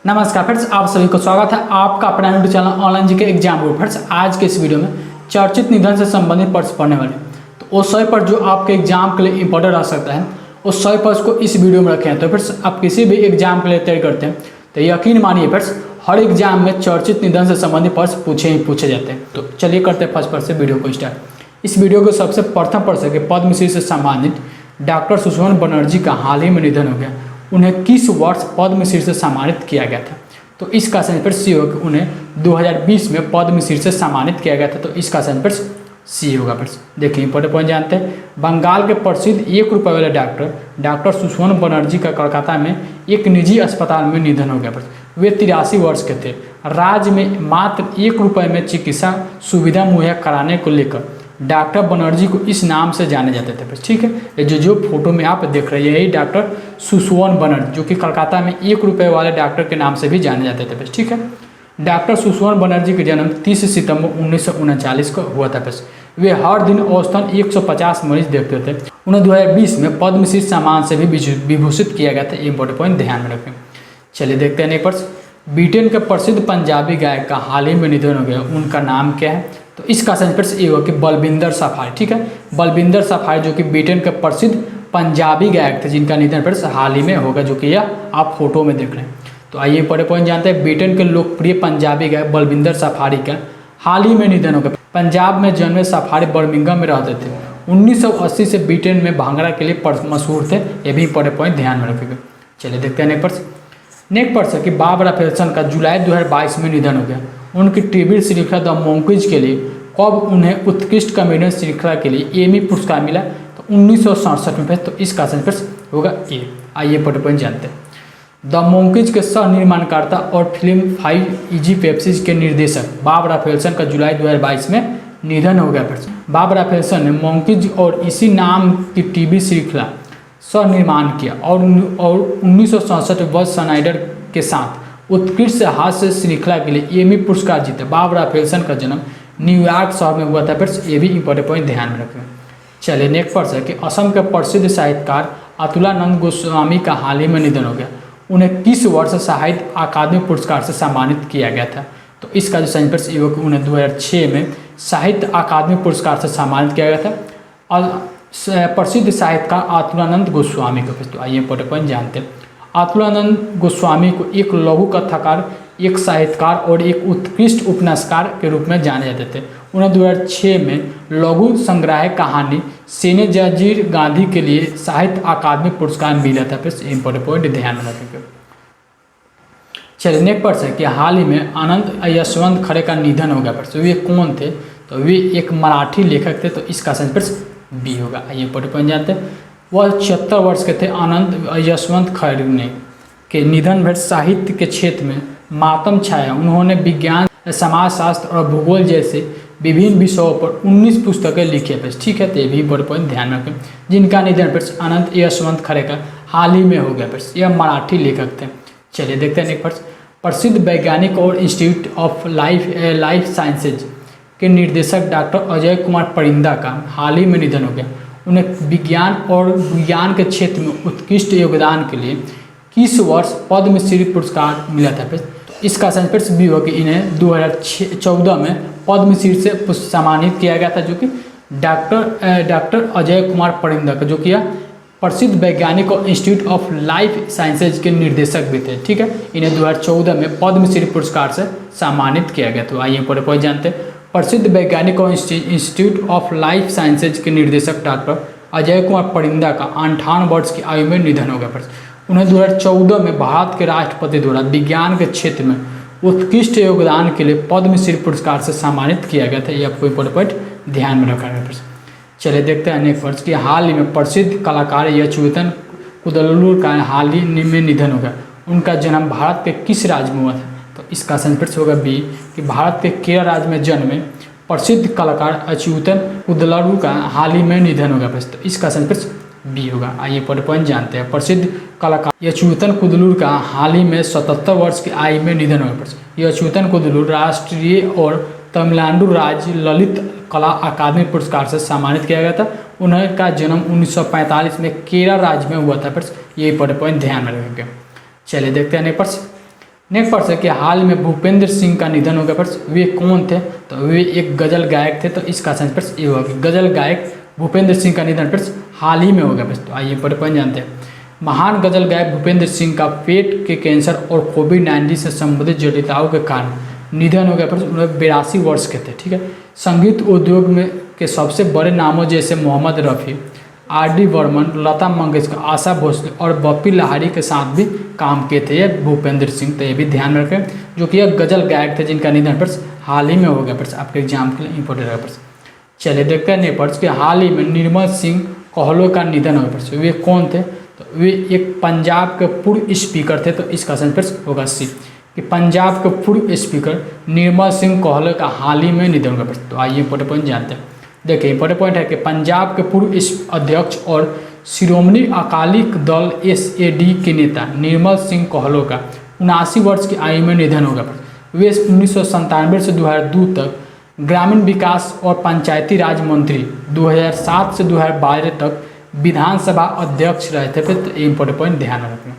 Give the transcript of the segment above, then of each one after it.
नमस्कार फ्रेंड्स, आप सभी को स्वागत है आपका अपना YouTube channel online GK exam group. Friends, आज के इस वीडियो में चर्चित निधन से संबंधित प्रश्न पढ़ने वाले तो उस सभी पर जो आपके एग्जाम के लिए इंपॉर्टेंट रह सकता है उस सभी प्रश्न को इस वीडियो में रखे हैं। तो फ्रेंड्स, आप किसी भी एग्जाम के लिए तैयारी करते हैं तो यकीन मानिए फ्रेंड्स, हर एग्जाम में चर्चित निधन से संबंधित प्रश्न पूछे जाते हैं। तो चलिए करते हैं फर्स्ट प्रश्न से वीडियो को स्टार्ट। इस वीडियो को सबसे प्रथम प्रश्न है कि पद्मश्री से सम्मानित डॉक्टर सुषमा बनर्जी का हाल ही में निधन हो गया। उन्हें किस वर्ष पद्मश्री से सम्मानित किया गया था? तो इसका सही उत्तर सी होगा। उन्हें 2020 में पद्मश्री से सम्मानित किया गया था। तो इसका सही उत्तर सी होगा। देखिए इंपॉर्टेंट पॉइंट जानते हैं। बंगाल के प्रसिद्ध ₹1 वाले डॉक्टर सुषमा बनर्जी का कोलकाता में एक निजी अस्पताल में निधन हो गया। वे 83 वर्ष के थे। राज्य में मात्र ₹1 में चिकित्सा सुविधा मुहैया कराने को लेकर डॉक्टर बनर्जी को इस नाम से जाने जाते थे। ठीक है, जो फोटो में आप देख रहे हैं यही डॉक्टर सुषमा बनर्जी, जो कि कलकत्ता में ₹1 वाले डॉक्टर के नाम से भी जाने जाते थे। ठीक है, डॉक्टर सुषमा बनर्जी का जन्म 30 सितंबर 1939 को हुआ था। वे हर दिन औसतन 150 मरीज देखते थे। उन्हें 2020 में पद्मश्री सम्मान से भी विभूषित किया गया था। इंपॉर्टेंट पॉइंट ध्यान में रखें। चलिए देखते हैं नेक्स्ट प्रश्न। ब्रिटेन के प्रसिद्ध पंजाबी गायक का हाल ही में निधन हो गया। उनका नाम क्या है? तो इसका सही उत्तर ये होगा कि बलविंदर सफारी। ठीक है, बलविंदर सफारी जो कि ब्रिटेन के प्रसिद्ध पंजाबी गायक थे, जिनका निधन हाल ही में होगा, जो कि यह आप फोटो में देख रहे हैं। तो आइए बड़े पॉइंट जानते हैं। ब्रिटेन के लोकप्रिय पंजाबी गायक बलविंदर सफारी का हाल ही में निधन हो गया। पंजाब में जन्मे सफारी बर्मिंघम में रहते थे। 1980 से ब्रिटेन में भांगड़ा के लिए मशहूर थे। ये भी बड़े पॉइंट ध्यान में रखेंगे। चलिए देखते हैं नेक्स्ट प्रश्न कि बाबरा फेल्सन का जुलाई 2022 में निधन हो गया। उनकी टीवी श्रृंखला द मॉन्कीज के लिए कब उन्हें उत्कृष्ट कॉमेडियन श्रृंखला के लिए एमी पुरस्कार मिला? तो 1967 में। तो इसका सही उत्तर होगा ए। आइए पॉइंट जानते हैं। द मॉन्कीज के सह निर्माणकर्ता और फिल्म 5 इजी पेप्सी के निर्देशक बाबरा फेल्सन का जुलाई 2022 में निधन हो गया। बाबरा फेल्सन ने मॉन्कीज और इसी नाम की टीवी श्रृंखला सह निर्माण किया और 1967 में बज स्नाइडर के साथ उत्कृष्ट हास्य श्रृंखला के लिए एमी पुरस्कार जीते। बाबरा फेल्सन का जन्म न्यूयॉर्क शहर में हुआ था। ये भी इंपॉर्टेंट पॉइंट ध्यान में रखें। चलिए नेक्स्ट प्रश्न है कि असम के प्रसिद्ध साहित्यकार अतुलानंद गोस्वामी का हाल ही में निधन हो गया। उन्हें किस वर्ष साहित्य अकादमी पुरस्कार से सम्मानित किया गया था? तो इसका जो सही उत्तर ये होगा कि उन्हें 2006 में साहित्य अकादमी पुरस्कार से सम्मानित किया गया था और प्रसिद्ध साहित्यकार अतुलानंद गोस्वामी को। तो आइए इंपॉर्टेंट पॉइंट जानते हैं। अतुलानंद गोस्वामी को एक लघु कथाकार, एक साहित्यकार और एक उत्कृष्ट उपन्यासकार के रूप में जाने जाते थे। उन्हें 2006 में लघु संग्रह कहानी सेने जजीर गांधी के लिए साहित्य अकादमी पुरस्कार मिला था। इंपॉर्टेंट पॉइंट ध्यान में रखेंगे। चलिए नेक्स्ट प्रश्न है कि हाल ही में अनंत यशवंत खरे का निधन हो गया। तो वे कौन थे? तो वे एक मराठी लेखक थे। तो इसका सही उत्तर बी होगा। आइए इंपॉर्टेंट पॉइंट जानते हैं। वह 76 वर्ष के थे। अनंत यशवंत खरे ने के निधन साहित्य के क्षेत्र में मातम छाया। उन्होंने विज्ञान, समाजशास्त्र और भूगोल जैसे विभिन्न विषयों पर 19 पुस्तकें लिखी है। ठीक है, तो ये भी बड़े पॉइंट ध्यान रखें। जिनका निधन अनंत यशवंत खरे का हाल ही में हो गया। यह मराठी लेखक थे। चलिए देखते हैं नेक्स्ट। प्रसिद्ध वैज्ञानिक और इंस्टीट्यूट ऑफ लाइफ साइंसेज के निर्देशक डॉक्टर अजय कुमार परिंदा का हाल ही में निधन हो गया। उन्हें विज्ञान के क्षेत्र में उत्कृष्ट योगदान के लिए किस वर्ष पद्मश्री पुरस्कार मिला था? तो इसका सही उत्तर भी होगा कि इन्हें 2014 में पद्मश्री से सम्मानित किया गया था, जो कि डॉक्टर अजय कुमार परिंदा का, जो कि प्रसिद्ध वैज्ञानिक और इंस्टीट्यूट ऑफ लाइफ साइंसेज के निर्देशक भी थे। ठीक है, इन्हें 2014 में पद्मश्री पुरस्कार से सम्मानित किया गया। तो आइए पॉइंट जानते हैं। प्रसिद्ध वैज्ञानिक और इंस्टीट्यूट ऑफ लाइफ साइंसेज के निर्देशक डॉक्टर अजय कुमार परिंदा का 58 वर्ष की आयु में निधन हो गया। उन्हें 2014 में भारत के राष्ट्रपति द्वारा विज्ञान के क्षेत्र में उत्कृष्ट योगदान के लिए पद्मश्री पुरस्कार से सम्मानित किया गया था। ये आपको इंपॉर्टेंट पॉइंट ध्यान में रखा है। चलिए देखते हैं नेक्स्ट प्रश्न कि हाल ही में प्रसिद्ध कलाकार यशवंत कुदलूर का हाल ही में निधन हो गया। उनका जन्म भारत के किस राज्य में हुआ था? तो इसका सही उत्तर होगा बी कि भारत के केरल राज्य में जन्मे प्रसिद्ध कलाकार अच्युतन कुदलूर का हाल ही में निधन हो गया। तो इसका सही उत्तर बी होगा। आइए पॉइंट जानते हैं। प्रसिद्ध कलाकार अच्युतन कुदलूर का हाल ही में 77 वर्ष की आयु में निधन हो गया। अच्युतन कुदलूर राष्ट्रीय और तमिलनाडु राज्य ललित कला अकादमी पुरस्कार से सम्मानित किया गया था। उनका जन्म 1945 में केरल राज्य में हुआ था। ये पॉइंट ध्यान में रखेंगे। चलिए देखते हैं नेक्स्ट प्रश्न। नेक्स्ट प्रश्न है कि हाल में भूपेंद्र सिंह का निधन हो गया प्रश्न, वे कौन थे? तो वे एक गजल गायक थे। तो इसका सही प्रश्न ये होगा कि गजल गायक भूपेंद्र सिंह का निधन प्रश्न हाल ही में हो गया प्रश्न। तो आइए पॉइंट जानते हैं। महान गजल गायक भूपेंद्र सिंह का पेट के कैंसर और कोविड-19 से संबंधित जटिलताओं के कारण निधन हो गया प्रश्न। उन्हें 82 वर्ष के थे। ठीक है। संगीत उद्योग में के सबसे बड़े नामों जैसे मोहम्मद रफ़ी, आर.डी. बर्मन, लता मंगेशकर, आशा भोसले और बप्पी लाहिड़ी के साथ भी काम किए थे ये भूपेंद्र सिंह। तो ये भी ध्यान में रखें, जो कि यह गजल गायक थे जिनका निधन प्रश्न हाल ही में हो गया प्रश्न। आपके एग्जाम के लिए इंपॉर्टेंट रहेगा प्रश्न। चलिए देखते हैं नेक्स्ट प्रश्न कि हाल ही में निर्मल सिंह कहलों का निधन हो गया प्रश्न, वे कौन थे? तो वे एक पंजाब के पूर्व स्पीकर थे। तो इसका सही प्रश्न होगा सी, कि पंजाब के पूर्व स्पीकर निर्मल सिंह कहलों का हाल ही में निधन हो गया प्रश्न। तो आइए इंपॉर्टेंट पॉइंट जानते हैं। देखिए इंपॉर्टेंट पॉइंट है कि पंजाब के पूर्व अध्यक्ष और शिरोमणि अकाली दल (SAD) के नेता निर्मल सिंह कहलों का 79 वर्ष की आयु में निधन हो गया। वे 1997 से 2002 तक ग्रामीण विकास और पंचायती राज मंत्री, 2007 से 2012 तक विधानसभा अध्यक्ष रहे थे। तो इंपॉर्टेंट पॉइंट ध्यान में रखना।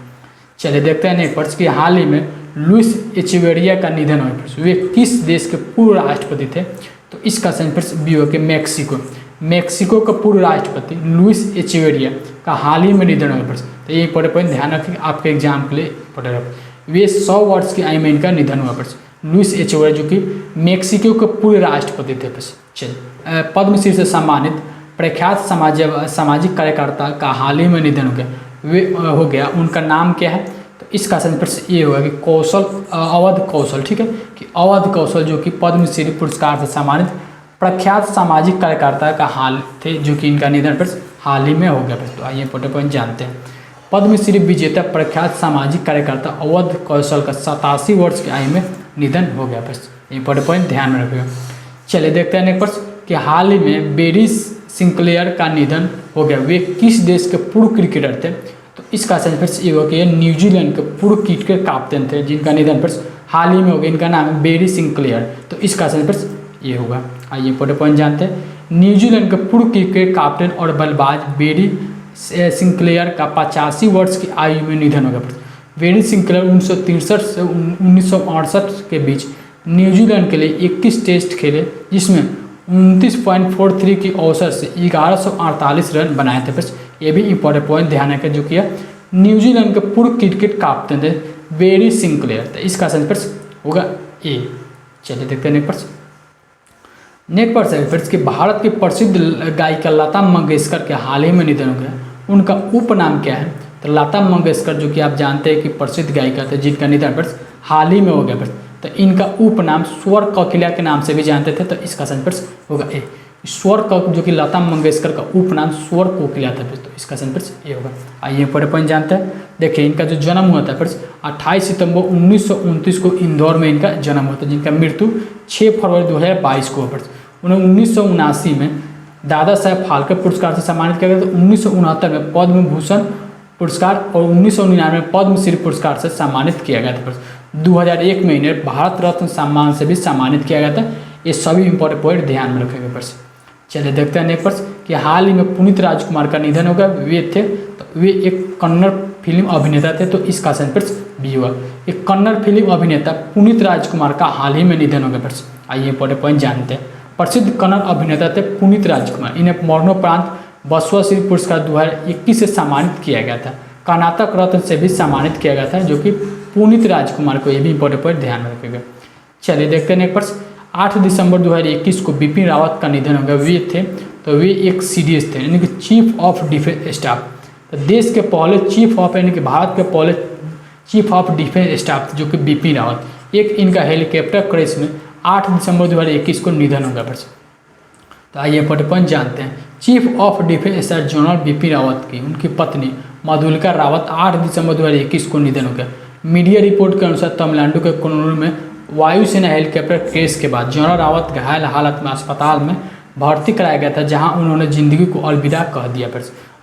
चलिए देखते हैं नेक्स्ट प्रश्न कि हाल ही में लुइस एचेवेरिया का निधन हुआ। वे किस देश के पूर्व राष्ट्रपति थे? तो इसका सही प्रश्न बी होगा कि मैक्सिको। मैक्सिको का पूर्व राष्ट्रपति लुइस एचेवेरिया का हाल ही में निधन हुआ प्रश्न। तो ये इंपॉर्टेंट पॉइंट ध्यान रखें आपके एग्जाम के लिए इंपॉर्टेंट है। वे 100 वर्ष की आयु में इनका निधन हुआ प्रश्न। लुइस एचेवेरिया जो कि मैक्सिको के पूर्व राष्ट्रपति थे प्रश्न। चलिए पद्मश्री से सम्मानित प्रख्यात सामाजिक कार्यकर्ता का हाल ही में निधन हो गया। उनका नाम क्या है? तो इसका सही प्रश्न ये होगा कि अवध कौशल। ठीक है, कि अवध कौशल जो कि पद्मश्री पुरस्कार से सम्मानित प्रख्यात सामाजिक कार्यकर्ता का हाल थे, जो कि इनका निधन प्रश्न हाल ही में हो गया प्रश्न। तो आइए इंपॉर्टेंट पॉइंट जानते हैं। पद्मश्री विजेता प्रख्यात सामाजिक कार्यकर्ता अवध कौशल का 87 वर्ष की आयु में निधन हो गया प्रश्न। इंपॉर्टेंट पॉइंट ध्यान में रखिएगा। चलिए देखते हैं नेक्स्ट प्रश्न कि हाल ही में बेरी सिंक्लेयर का निधन हो गया। वे किस देश के पूर्व क्रिकेटर थे? तो इसका सही प्रश्न ये होगा कि न्यूजीलैंड के पूर्व क्रिकेट कैप्टन थे जिनका निधन प्रश्न हाल ही में हो गया। इनका नाम है बेरी सिंक्लेयर। तो इसका सही प्रश्न ये होगा। आइए इंपॉर्टेंट पॉइंट जानते हैं। न्यूजीलैंड के पूर्व क्रिकेट कैप्टन और बल्लेबाज बेरी सिंक्लेयर का 85 वर्ष की आयु में निधन हो गया। बेरी सिंक्लेयर 1963 से 1968 के बीच न्यूजीलैंड के लिए 21 टेस्ट खेले, जिसमें 29.43 की औसत से 1148 रन बनाए थे। बस ये भी इंपॉर्टेंट पॉइंट ध्यान रखें, जो कि न्यूजीलैंड के पूर्व क्रिकेट कैप्टन थे बेरी सिंक्लेयर। तो इसका सही प्रश्न होगा ए। चलिए देखते हैं नेक्स्ट प्रश्न। नेक्स्ट प्रश्न है फ्रेंड्स कि भारत की प्रसिद्ध गायिका लता मंगेशकर के हाल ही में निधन हो गया। उनका उपनाम क्या है? तो लता मंगेशकर जो कि आप जानते हैं कि प्रसिद्ध गायिका थे जिनका निधन प्रश्न हाल ही में हो गया। तो इनका उपनाम स्वर कोकिला के नाम से भी जानते थे। तो इसका सही प्रश्न होगा ए। स्वर जो कि लता मंगेशकर का उपनाम स्वर कोकिला था। तो इसका सही प्रश्न ये होगा। आइए पॉइंट जानते हैं। देखिए इनका जो जन्म हुआ था प्रश्न 28 सितंबर 1929 को इंदौर में इनका जन्म हुआ था, जिनका मृत्यु 6 फरवरी 2022 को हुआ। उन्हें 1979 में दादा साहेब फाल्के पुरस्कार से सम्मानित किया गया था। 1969 में पद्म भूषण पुरस्कार और 1999 में पद्मश्री पुरस्कार से सम्मानित किया गया था। 2001 में इन्हें भारत रत्न सम्मान से भी सम्मानित किया गया था। ये सभी इंपॉर्टेंट पॉइंट ध्यान में रखेंगे प्रश्न। चलिए देखते हैं नेक्स्ट प्रश्न कि हाल ही में पुनीत राजकुमार का निधन हो गया। वे थे तो वे एक कन्नड़ फिल्म अभिनेता थे। तो इसका सही प्रश्न बी हुआ। एक कन्नड़ फिल्म अभिनेता पुनीत राजकुमार का हाल ही में निधन हो गया प्रश्न। आइए इंपॉर्टेंट पॉइंट जानते हैं। प्रसिद्ध कन्नड़ अभिनेता थे पुनीत राजकुमार। इन्हें मरणोपरांत बसवाश्री पुरस्कार 2021 से सम्मानित किया गया था। कर्नाटक रत्न से भी सम्मानित किया गया था, जो कि पुनीत राजकुमार को। ये भी इंपॉर्टेंट पॉइंट ध्यान में रखेगा। चलिए देखते हैं नेक्स्ट प्रश्न। 8 दिसंबर 2021 को बिपिन रावत का निधन हो गया। वे थे तो वे एक CDS थे, यानी कि चीफ ऑफ डिफेंस स्टाफ। तो देश के पहले चीफ ऑफ यानी कि भारत के पहले चीफ ऑफ डिफेंस स्टाफ जो कि बिपिन रावत। एक इनका हेलीकॉप्टर क्रैश में 8 दिसंबर 2021 को निधन हो गया प्रश्न। तो आइए पॉइंट जानते हैं। Chief of defence staff general Bipin Rawat की उनकी पत्नी मधुलिका रावत 8 दिसंबर 2021 को निधन हो गया। मीडिया रिपोर्ट के अनुसार तमिलनाडु के कन्नूर में वायुसेना हेलीकॉप्टर क्रैश के बाद जनरल रावत घायल हालत में अस्पताल में भर्ती कराया गया था, जहां उन्होंने जिंदगी को अलविदा कह दिया।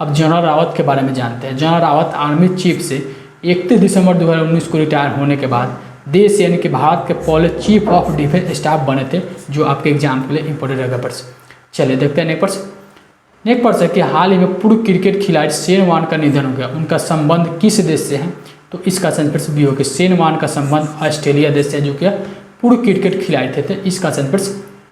अब जनरल रावत के बारे में जानते हैं। जनरल रावत आर्मी चीफ से 31 दिसंबर 2019 को रिटायर होने के बाद देश यानी कि भारत के पहले चीफ ऑफ डिफेंस स्टाफ बने थे, जो आपके एग्जाम के लिए इंपॉर्टेंट रहेगा प्रश्न। चलिए देखते हैं नेक्स्ट प्रश्न है कि हाल ही में पूर्व क्रिकेट खिलाड़ी शेन वॉर्न का निधन हो गया। उनका संबंध किस देश से है? तो इसका सेंस फिर बी होगा। शेन वॉर्न का संबंध ऑस्ट्रेलिया देश से जो कि पूर्व क्रिकेट खिलाड़ी थे, इसका सेंस फिर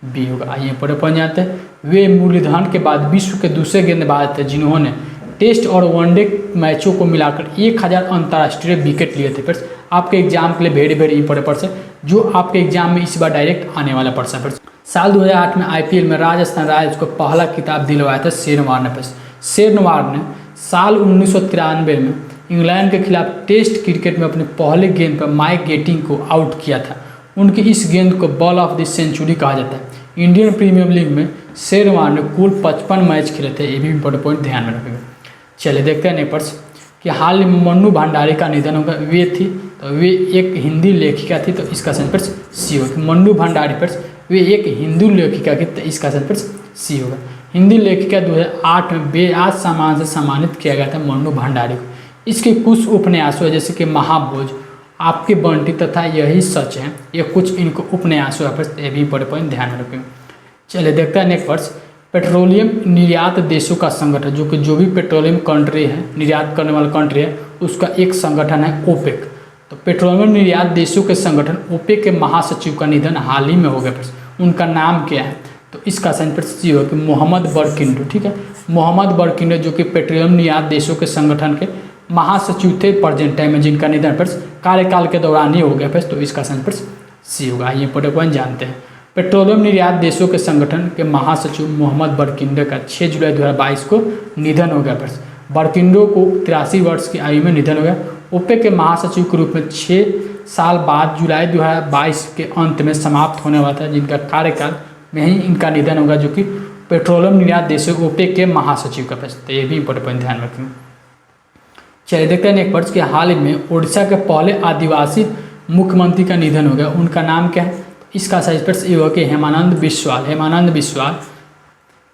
बी होगा। आइए पूरे पॉइंट जानते हैं। वे मुरलीधरन के बाद विश्व के दूसरे गेंदबाज थे जिन्होंने टेस्ट और वनडे मैचों को मिलाकर 1000 अंतर्राष्ट्रीय विकेट लिए थे। फिर आपके एग्जाम के लिए वेरी वेरी इंपॉर्टेंट पर्सन, जो आपके एग्जाम में इस बार डायरेक्ट आने वाला पर्सन। फिर साल 2008 में IPL में राजस्थान रॉयल्स को पहला खिताब दिलवाया था शेन वॉर्न ने। शेन वॉर्न ने साल 1993 में इंग्लैंड के खिलाफ टेस्ट क्रिकेट में अपने पहले गेंद पर माइक गेटिंग को आउट किया था। उनकी इस गेंद को बॉल ऑफ द सेंचुरी कहा जाता है। इंडियन प्रीमियर लीग में शेन वॉर्न ने कुल 55 मैच खेले थे, ये भी इंपॉर्टेंट पॉइंट ध्यान में रखेंगे। चलिए देखते हैं नेपर्स कि हाल ही में मन्नू भंडारी का निधन होगा। वे थी तो वे एक हिंदी लेखिका थी, तो इसका सेंस फिर सी होगा। मन्नू भंडारी पर वे एक हिंदू लेखिका की, तो इसका सेंस फिर सी होगा। हिंदी लेखिका 2008 में बेआज सम्मान से सम्मानित किया गया था मन्नू भंडारी को। इसके कुछ उपन्यासों जैसे कि महाभोज, आपके बंटी तथा यही सच है, ये कुछ इनको उपन्यासों पर, ये भी बड़े पॉइंट ध्यान में रखेंगे। चलिए देखते हैं नेक्स्ट वर्ष। पेट्रोलियम निर्यात देशों का संगठन, जो भी पेट्रोलियम कंट्री है, निर्यात करने वाला कंट्री है, उसका एक संगठन है ओपेक। तो पेट्रोलियम निर्यात देशों के संगठन ओपेक के महासचिव का निधन हाल ही में हो गया। उनका नाम क्या है, तो इसका सेंस फिर सी हो कि मोहम्मद बरकिंडो। ठीक है, मोहम्मद बरकिंडो जो कि पेट्रोलियम निर्यात देशों के संगठन के महासचिव थे प्रेजेंट टाइम में, जिनका निधन फिर कार्यकाल के दौरान ही हो गया। तो इसका सेंस फिर सी होगा। ये इंपॉर्टेंट पॉइंट जानते हैं। पेट्रोलियम निर्यात देशों के संगठन के महासचिव मोहम्मद बरकिंडो का 6 जुलाई 2022 को निधन हो गया। बरकिंडो को 83 वर्ष की आयु में निधन हो गया। ओपेक के महासचिव के रूप में 6 साल बाद जुलाई 2022 के अंत में समाप्त होने वाला था, जिनका कार्यकाल में ही इनका निधन होगा, जो कि पेट्रोलियम निर्यात देशों ओपेक के महासचिव का। तो ये भी इंपॉर्टेंट पॉइंट ध्यान रखेंगे। चलिए देखते हैं नेक्स्ट वर्ष के हाल ही में उड़ीसा के पहले आदिवासी मुख्यमंत्री का निधन हो गया। उनका नाम क्या है, इसका सही फिर से ये होगा कि हेमानंद बिस्वाल। हेमानंद बिस्वाल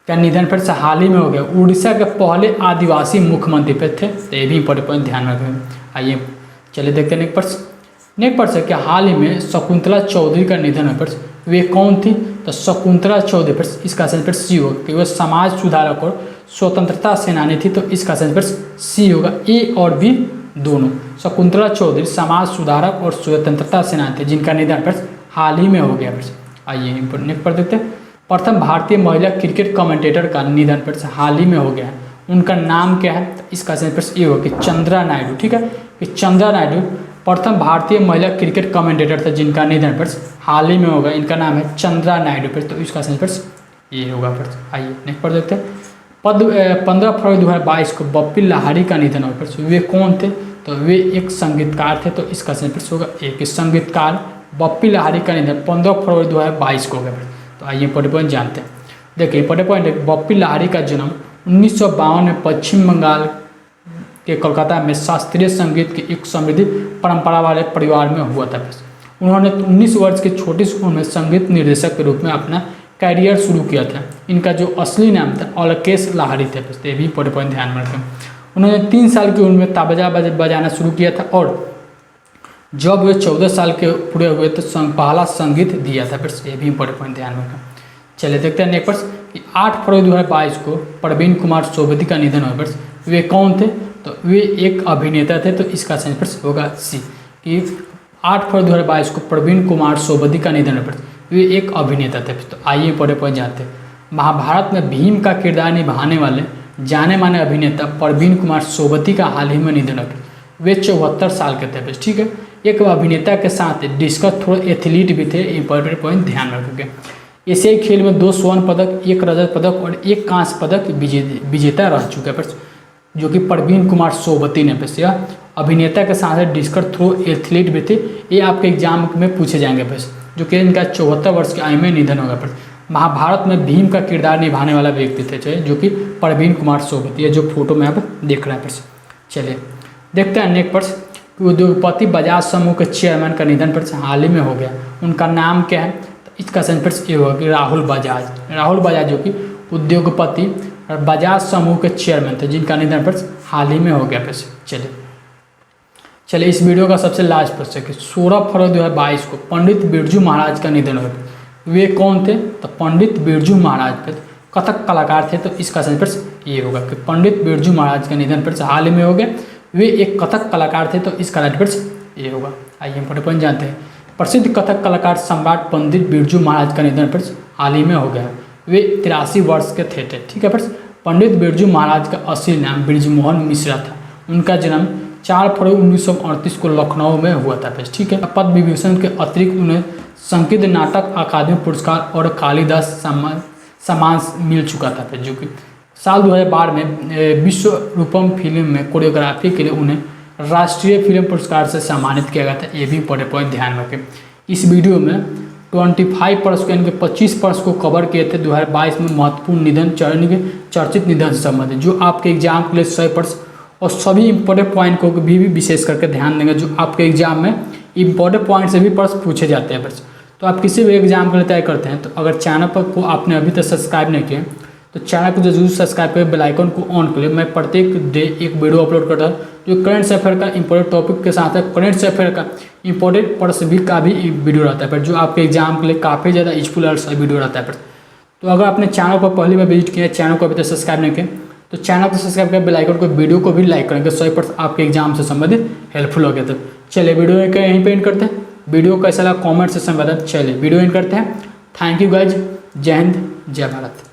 का निधन फिर से हाल ही में हो गया। उड़ीसा के पहले आदिवासी मुख्यमंत्री पे थे, तो ये भी इंपॉर्टेंट पॉइंट ध्यान रखेंगे। आइए चलिए देखते हैं नेक्स्ट पर्स है कि हाल ही में शकुंतला चौधरी का निधन हो। फिर वे कौन थी, तो शकुंतला चौधरी फिर इसका सेंस फिर सी होगा कि वह समाज सुधारक और स्वतंत्रता सेनानी थी, तो इसका सेंस फिर सी होगा। ए और बी दोनों। शकुंतला चौधरी समाज सुधारक और स्वतंत्रता सेनानी थे, जिनका निधन फिर हाल ही में हो गया। फिर आइए नेक्स्ट पर देखते हैं। प्रथम भारतीय महिला क्रिकेट कमेंटेटर का निधन फिर हाल ही में हो गया है। उनका नाम क्या है, तो इसका सेंस फिर ये होगा कि चंद्रा नायडू। ठीक है, कि चंद्रा नायडू प्रथम भारतीय महिला क्रिकेट कमेंटेटर थे, जिनका निधन फिर हाल ही में होगा। इनका नाम है चंद्रा नायडू। फिर तो इसका सेंस फिर ये होगा। फिर आइए नेक्स्ट पर देखते हैं। 15 फरवरी 2022 को बप्पी लाहिड़ी का निधन हो। फिर वे कौन थे, तो वे एक संगीतकार थे, तो इसका सेंस फिर होगा एक संगीतकार बप्पी लाहिड़ी का निधन 15 फरवरी 2022 को हो गया। तो आइए इंपॉर्टेंट पॉइंट जानते हैं। देखिए इंपॉर्टेंट पॉइंट है, बप्पी लाहिड़ी का जन्म 1952 में पश्चिम बंगाल के कोलकाता में शास्त्रीय संगीत की एक समृद्ध परंपरा वाले परिवार में हुआ था। उन्होंने 19 वर्ष की छोटी सी उम्र में संगीत निर्देशक के रूप में अपना कैरियर शुरू किया था। इनका जो असली नाम था अलकेश लाहिड़ी थे। ये भी इंपॉर्टेंट पॉइंट ध्यान में रखें। उन्होंने 3 साल की उम्र में तबला बजाना शुरू किया था, और जब वे 14 साल के पूरे हुए तो पहला संगीत दिया था। फिर ये भी इंपॉर्टेंट पॉइंट ध्यान में रखें। चलिए देखते हैं नेक्स्ट कि 8 फरवरी 2022 को प्रवीण कुमार सोबती का निधन हुआ। वे कौन थे, तो वे एक अभिनेता थे, तो इसका सेंस फिर होगा सी कि 8 फरवरी 2022 को प्रवीण कुमार सोबती का निधन हुआ। वे एक अभिनेता थे। तो आइए इंपॉर्टेंट पॉइंट जानते हैं। महाभारत में भीम का किरदार निभाने वाले जाने माने अभिनेता प्रवीण कुमार सोबती का हाल ही में निधन हो गया। वे 74 साल के थे। ठीक है, एक अभिनेता के साथ डिस्कस थ्रो एथलीट भी थे। इंपॉर्टेंट पॉइंट ध्यान रखोगे। एशियाई खेल में 2 स्वर्ण पदक, 1 रजत पदक और 1 कांस्य पदक विजेता रह चुके हैं, जो कि प्रवीण कुमार सोबती ने। यह अभिनेता के साथ डिस्कस थ्रो एथलीट भी थे। ये आपके एग्जाम में पूछे जाएंगे, जो कि इनका 74 वर्ष की आयु में निधन होगा। महाभारत में भीम का किरदार निभाने वाला व्यक्ति थे, जो कि प्रवीण कुमार सोबती है, जो फोटो में आप देख रहे हैं। चलिए देखते हैं नेक्स्ट प्रश्न। उद्योगपति बजाज समूह के चेयरमैन का निधन पर हाल ही में हो गया। उनका नाम क्या है, तो इसका सेंस ये होगा कि राहुल बजाज। राहुल बजाज जो कि उद्योगपति बजाज समूह के चेयरमैन थे, जिनका निधन पर हाल ही में हो गया। चलिए इस वीडियो का सबसे लास्ट प्रश्न है कि 16 फरवरी 2022 को पंडित बिरजू महाराज का निधन हुआ। वे कौन थे, तो पंडित बिरजू महाराज कथक कलाकार थे, तो इसका सेंस ये होगा कि पंडित बिरजू महाराज का निधन पर हाल ही में हो गया। वे एक कथक कलाकार थे। तो इसका राइट आंसर ये होगा। आइए इंपॉर्टेंट पॉइंट जानते हैं। प्रसिद्ध कथक कलाकार सम्राट पंडित बिरजू महाराज का निधन फ्रेंड्स हाल ही में हो गया। वे 83 वर्ष के थे। ठीक है फ्रेंड्स। पंडित बिरजू महाराज का असली नाम बृजमोहन मिश्रा था। उनका जन्म 4 फरवरी 1938 को लखनऊ में हुआ था फ्रेंड्स। ठीक है। पद्म विभूषण के अतिरिक्त उन्हें संगीत नाटक अकादमी पुरस्कार और कालिदास सम्मान मिल चुका था फ्रेंड्स। जो कि साल 2012 में विश्व रूपम फिल्म में कोरियोग्राफी के लिए उन्हें राष्ट्रीय फिल्म पुरस्कार से सम्मानित किया गया था। ये भी इंपॉर्टेंट पॉइंट ध्यान रखें। इस वीडियो में 25% यानी कि 25% को कवर किए थे 2022 में महत्वपूर्ण निधन चर्चित निधन से संबंधित, जो आपके एग्जाम के लिए 100% और सभी इंपॉर्टेंट पॉइंट को भी विशेष करके ध्यान देंगे, जो आपके एग्जाम में इंपॉर्टेंट पॉइंट से भी प्रश्न पूछे जाते हैं बस। तो आप किसी भी एग्जाम के लिए तैयार करते हैं तो अगर चैनल पर को आपने अभी तक सब्सक्राइब नहीं किया तो चैनल को जरूर सब्सक्राइब करें, बेल आइकन को ऑन करें। मैं प्रत्येक डे एक वीडियो अपलोड करता हूँ जो करंट अफेयर का इंपॉर्टेंट टॉपिक के साथ है करंट अफेयर का इंपॉर्टेंट प्रश्न भी का भी वीडियो रहता है, जो आपके एग्जाम के लिए काफ़ी ज़्यादा यूजफुल और सही वीडियो रहता है। तो अगर आपने चैनल पर पहली बार विजिट किया, चैनल को अभी तक सब्सक्राइब नहीं किया तो चैनल को सब्सक्राइब करें, बेल आइकन को, वीडियो को भी लाइक करेंगे। 100% आपके एग्जाम से संबंधित हेल्पफुल हो गया। तो चलिए वीडियो यहीं पे एंड करते हैं। वीडियो कैसा लगा कमेंट सेक्शन में बताएं। चलिए वीडियो एंड करते हैं। Thank you guys. जय हिंद, जय भारत।